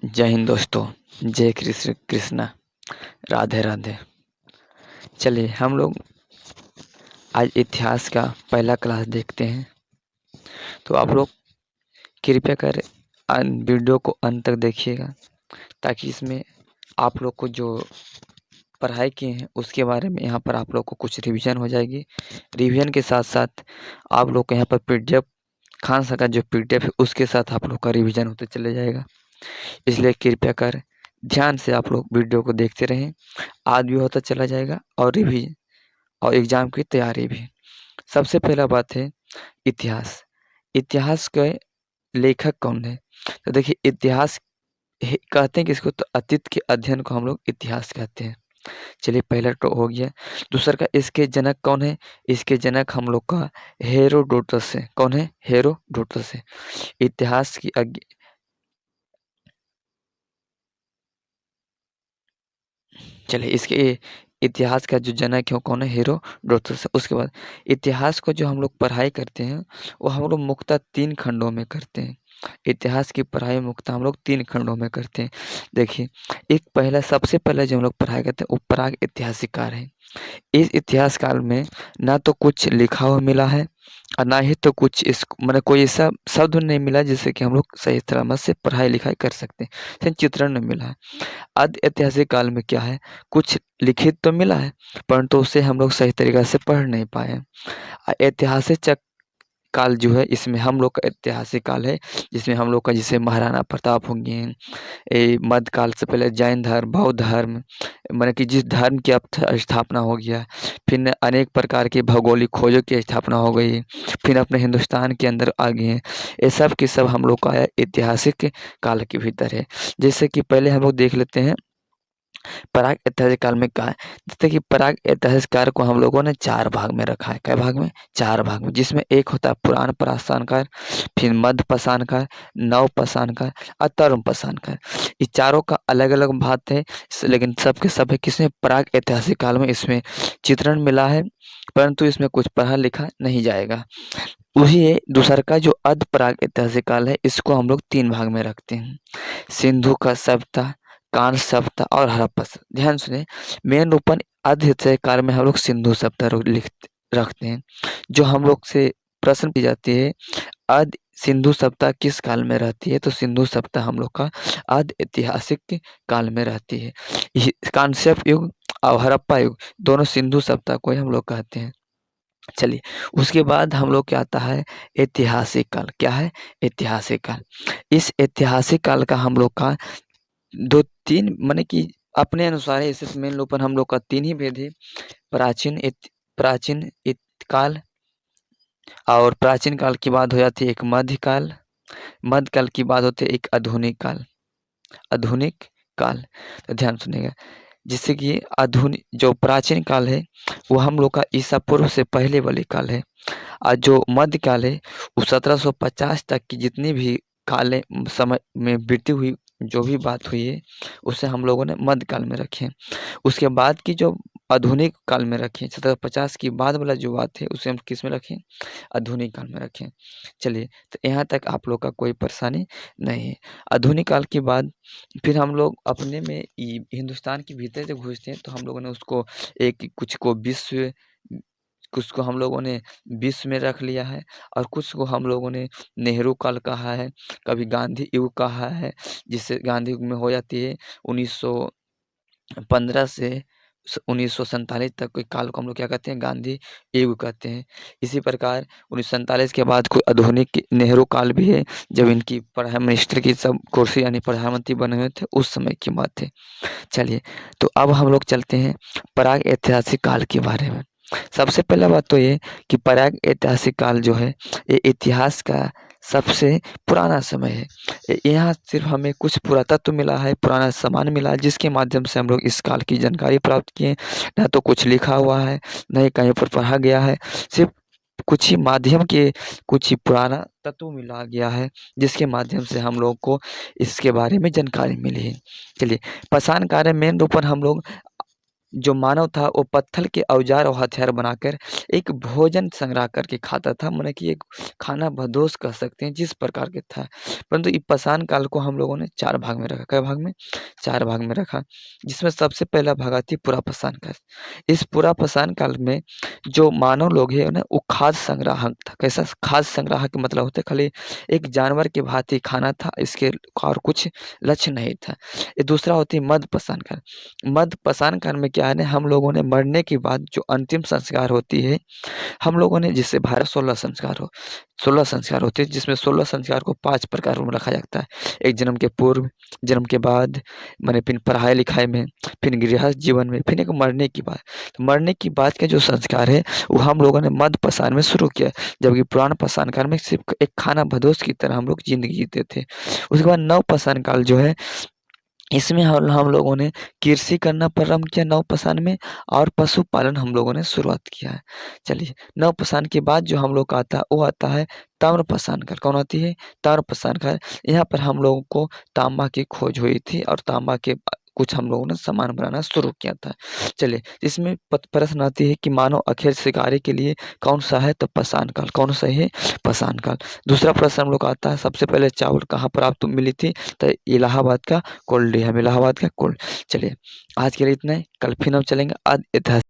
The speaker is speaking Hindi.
जय हिंद दोस्तों। जय कृष्ण कृष्णा। राधे राधे। चलिए हम लोग आज इतिहास का पहला क्लास देखते हैं। तो आप लोग कृपया कर वीडियो को अंत तक देखिएगा, ताकि इसमें आप लोग को जो पढ़ाई किए हैं उसके बारे में यहाँ पर आप लोग को कुछ रिवीजन हो जाएगी। रिवीजन के साथ साथ आप लोग को यहाँ पर पीडीएफ खान सर का जो पीडीएफ है उसके साथ आप लोग का रिवीजन होते चले जाएगा। इसलिए कृपया कर ध्यान से आप लोग वीडियो को देखते रहें। आज भी होता चला जाएगा और रिवीजन और एग्ज़ाम की तैयारी भी। सबसे पहला बात है इतिहास। इतिहास के लेखक कौन है? तो देखिए इतिहास कहते हैं किसको, तो अतीत के अध्ययन को हम लोग इतिहास कहते हैं। चलिए पहला तो हो गया। दूसरा का इसके जनक कौन है? इसके जनक हम लोग का हेरोडोटस है। कौन है? हेरोडोटस है। इतिहास की चलिए इसके इतिहास का जो जनक है वो कौन है? हेरोडोटस। उसके बाद इतिहास को जो हम लोग पढ़ाई करते हैं वो हम लोग मुख्यतः 3 खंडों में करते हैं। इतिहास की पढ़ाई मुख्यतः हम लोग 3 खंडों में करते हैं। देखिए, एक पहला सबसे पहले जो हम लोग पढ़ाई करते हैं वो प्राग ऐतिहासिक काल है। इस इतिहास काल में ना तो कुछ लिखा हुआ मिला है और ना ही तो कुछ इस मतलब कोई ऐसा शब्द नहीं मिला जिससे कि हम लोग सही तरह से पढ़ाई लिखाई कर सकते हैं। सिर्फ चित्रण नहीं मिला है। आदि ऐतिहासिक काल में क्या है, कुछ लिखित तो मिला है परंतु उसे हम लोग सही तरीक़ा से पढ़ नहीं पाए। ऐतिहासिक काल जो है इसमें हम लोग का ऐतिहासिक काल है, जिसमें हम लोग का जैसे महाराणा प्रताप हो गए हैं। मध्यकाल से पहले जैन धर्म, बौद्ध धर्म, माने कि जिस धर्म की अब स्थापना हो गया। फिर अनेक प्रकार की भौगोलिक खोजों की स्थापना हो गई। फिर अपने हिंदुस्तान के अंदर आ गए हैं। ये सब के सब हम लोग का ऐतिहासिक काल के भीतर है। जैसे कि पहले हम लोग देख लेते हैं पराग ऐतिहासिक काल में क्या है। जैसे कि पराग ऐतिहासिक काल को हम लोगों ने 4 भाग में रखा है। कै भाग में? 4 भाग में, जिसमें एक होता है पुराण पाषाण काल, फिर मध्य पाषाण काल, नव पाषाण काल और तरुण पाषाण काल। ये चारों का अलग-अलग भाग है, लेकिन सब के सब है किसमें? पराग ऐतिहासिक काल में इसमें चित्रण मिला है, परंतु इसमें कुछ पढ़ा लिखा नहीं जाएगा। वही दूसरा का जो अर्ध पराग ऐतिहासिक काल है, इसको हम लोग 3 भाग में रखते हैं। सिंधु का सभ्यता, कांस्य सभ्यता और हड़प्पा सभ्यता। ध्यान सुनिए, मेन रूपन अर्ध ऐतिहासिक काल में हम लोग सिंधु सभ्यता रखते हैं। जो हम लोग से प्रश्न की जाती है, अर्ध सिंधु सभ्यता किस काल में रहती है? तो सिंधु सभ्यता हम लोग का अर्ध ऐतिहासिक काल में रहती है। कांस्य युग और हड़प्पा युग दोनों सिंधु सभ्यता को ही हम लोग कहते हैं। चलिए, उसके बाद हम लोग क्या आता है? ऐतिहासिक काल। क्या है? ऐतिहासिक काल। इस ऐतिहासिक काल का हम लोग का 2-3 माने कि अपने अनुसार है, इसे मेन रूपन हम लोग का 3 ही भेद है। प्राचीन काल, और प्राचीन काल के बाद हो जाती है एक मध्यकाल, मध्यकाल के बाद होते है एक आधुनिक काल। आधुनिक काल, तो ध्यान सुनिएगा। जिससे कि आधुनिक जो प्राचीन काल है वो हम लोग का ईसा पूर्व से पहले वाली काल है। और जो मध्यकाल है वो 1750 तक की जितनी भी कालें समय में बीती हुई जो भी बात हुई है उसे हम लोगों ने मध्यकाल में रखे। उसके बाद की जो आधुनिक काल में रखें, 1750 की बाद वाला जो बात है उसे हम किस में रखें? आधुनिक काल में रखें। चलिए, तो यहाँ तक आप लोग का कोई परेशानी नहीं है। आधुनिक काल के बाद फिर हम लोग अपने में हिंदुस्तान के भीतर जब घुसते हैं तो हम लोगों ने उसको एक कुछ को विश्व, कुछ को हम लोगों ने विश्व में रख लिया है और कुछ को हम लोगों ने नेहरू काल कहा है, कभी गांधी युग कहा है, जिससे गांधी युग में हो जाती है 1915 से 1947 तक के काल को हम लोग क्या कहते हैं? गांधी युग कहते हैं। इसी प्रकार 1947 के बाद कोई आधुनिक नेहरू काल भी है, जब इनकी प्राइम मिनिस्टर की सब कुर्सी यानी प्रधानमंत्री बने हुए थे, उस समय की बात है। चलिए, तो अब हम लोग चलते हैं प्राग ऐतिहासिक काल के बारे में। सबसे पहला बात तो ये कि प्राग ऐतिहासिक काल जो है ये इतिहास का सबसे पुराना समय है। यहाँ सिर्फ हमें कुछ पुरातत्व मिला है, पुराना सामान मिला है, जिसके माध्यम से हम लोग इस काल की जानकारी प्राप्त किए। ना तो कुछ लिखा हुआ है, ना ही कहीं पर पढ़ा गया है। सिर्फ कुछ ही माध्यम के कुछ ही पुराना तत्व मिला गया है, जिसके माध्यम से हम लोग को इसके बारे में जानकारी मिली है। चलिए, पाषाण काल में मेन रूप हम लोग जो मानव था वो पत्थर के औजार और हथियार बनाकर एक भोजन संग्रह करके खाता था, माने कि एक खाना बदोश कह सकते हैं जिस प्रकार के था। परंतु ये पाषाण काल को हम लोगों ने 4 भाग में रखा। कै भाग में? 4 भाग में रखा, जिसमें सबसे पहला भाग आती है पुरा पाषाण काल। इस पुरा पाषाण काल में जो मानव लोग हैं ना, वो खाद्य संग्राहक था। कैसा खाद्य संग्राहक का मतलब होता है खाली एक जानवर के भांति खाना था, इसके और कुछ लक्ष्य नहीं था। ये दूसरा होती है मध्य पाषाण काल। मध्य पाषाण काल में क्या है ना, हम लोगों ने मरने के बाद जो अंतिम संस्कार होती है, हम लोगों ने जिससे 16 संस्कार होते हैं, जिसमें 16 संस्कार को 5 प्रकार में रखा जाता है। एक जन्म के पूर्व, जन्म के बाद, माने फिर पढ़ाई-लिखाई में, फिर गृहस्थ जीवन में, फिर एक मरने के बाद। तो मरने के बाद का जो संस्कार है, वो हम लोगों ने मध्य पाषाण में शुरू किया, जबकि पुराण पाषाण काल में सिर्फ़ एक खानाबदोश की तरह हम लोग ज़िंदगी जीते थे। उसके बाद नव पाषाण काल जो है, इसमें हम लोगों ने कृषि करना प्रारंभ किया नवपाषाण में, और पशुपालन हम लोगों ने शुरुआत किया है। चलिए, नवपाषाण के बाद जो हम लोग का आता है, वो आता है ताम्रपाषाण काल। कौन आती है? ताम्रपाषाण काल। यहाँ पर हम लोगों को तांबा की खोज हुई थी और तांबा के कुछ हम लोगों ने सामान बनाना शुरू किया था। चलिए, इसमें प्रश्न आती है कि मानव आखिर शिकारी के लिए कौन-सा है? तो पाषाण काल। कौन-सा है? पाषाण काल। दूसरा प्रश्न हम लोग का आता है, सबसे पहले चावल कहाँ प्राप्त मिली थी? तो इलाहाबाद का कोल्ड डैम, इलाहाबाद का कोल्ड। चलिए, आज के लिए इतना ही, कल फिर हम चलेंगे आज इतिहास